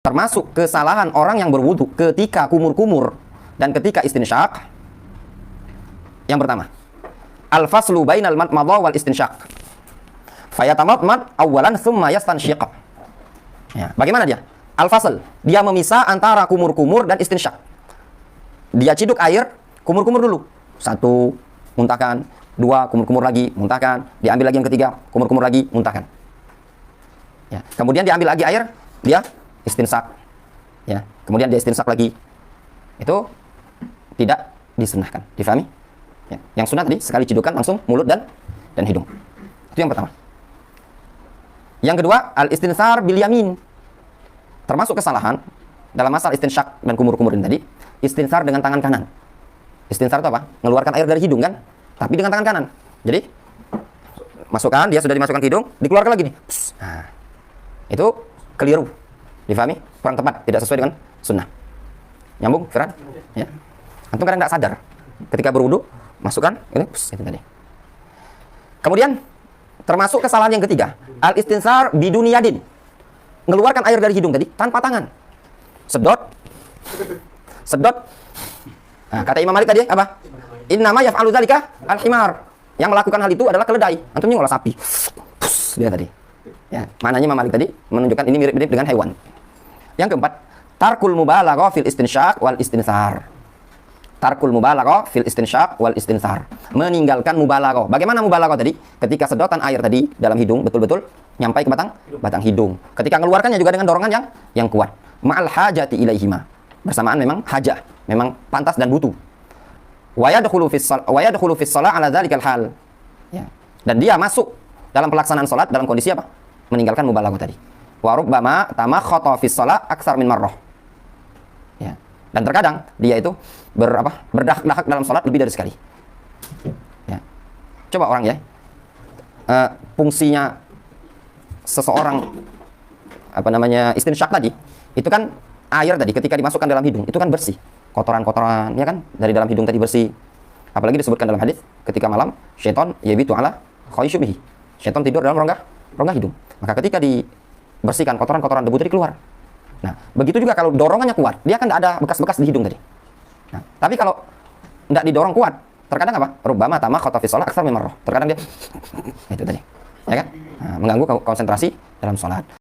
Termasuk kesalahan orang yang berwudu ketika kumur-kumur dan ketika istinsyaq. Yang pertama, al-faslu bainal madmadha wal istinsyaq. Fayatamadmad awwalan thumma yastansyiq. Ya, bagaimana dia? Al-fasl, dia memisah antara kumur-kumur dan istinsyaq. Dia ciduk air, kumur-kumur dulu. 1, muntahkan. 2, kumur-kumur lagi, muntahkan. Diambil lagi yang ketiga, kumur-kumur lagi, muntahkan. Ya, kemudian diambil lagi air, dia istinsak, ya. Kemudian dia istinsak lagi. Itu tidak disunahkan. Difahami? Ya. Yang sunat tadi sekali cidukan langsung mulut dan hidung. Itu yang pertama. Yang kedua, al-istinsar bil yamin. Termasuk kesalahan dalam masalah istinsyak dan kumur-kumur ini tadi, istinsar dengan tangan kanan. Istinsar itu apa? Mengeluarkan air dari hidung kan? Tapi dengan tangan kanan. Jadi masukkan, dia sudah dimasukkan ke hidung, dikeluarkan lagi nih. Nah, itu keliru. Difahami? Kurang tepat, tidak sesuai dengan sunnah. Nyambung, Firan? Ya. Antum kadang tidak sadar. Ketika berwudu, masukkan, ini, itu tadi. Kemudian, termasuk kesalahan yang ketiga. Al-istinsar biduni yadin. Mengeluarkan air dari hidung tadi, tanpa tangan. Sedot. Sedot. Nah, kata Imam Malik tadi, apa? Innama yaf'alu dzalika al-himar. Yang melakukan hal itu adalah keledai. Antum ngolah sapi. Dia tadi. Ya, maknanya Imam Malik tadi menunjukkan ini mirip-mirip dengan hewan. Yang keempat, tarkul mubalaghah fil istinsyaq wal istinsar. Tarkul mubalaghah fil istinsyaq wal istinsar. Meninggalkan mubalaghah. Bagaimana mubalaghah tadi? Ketika sedotan air tadi dalam hidung betul-betul nyampai ke batang hidung. Ketika mengeluarkannya juga dengan dorongan yang kuat. Ma'al hajati ilaihima. Bersamaan memang hajah, memang pantas dan butuh. Wa yadkhulu fis shalah ala dzalikal hal. Ya. Dan dia masuk dalam pelaksanaan salat dalam kondisi apa? Meninggalkan mubalaghah tadi. Wa rubbama tamakhata fis shalah aksar min marrah. Ya. Dan terkadang dia itu berdahak-dahak dalam salat lebih dari sekali. Ya. Coba orang ya. Fungsinya seseorang istinsyak tadi, itu kan air tadi ketika dimasukkan dalam hidung itu kan bersih. Kotoran-kotoran, ya kan? Dari dalam hidung tadi bersih. Apalagi disebutkan dalam hadis ketika malam syaitan yabitu ala khaysyubihi. Syaitan tidur dalam rongga hidung. Maka ketika dibersihkan kotoran-kotoran debu tadi keluar. Nah, begitu juga kalau dorongannya kuat, dia kan tidak ada bekas-bekas di hidung tadi. Nah, tapi kalau tidak didorong kuat, terkadang apa? Rubbama tamakhata fi shalah aktsar min marrah. Terkadang dia itu tadi. Ya kan? Nah, mengganggu konsentrasi dalam salat.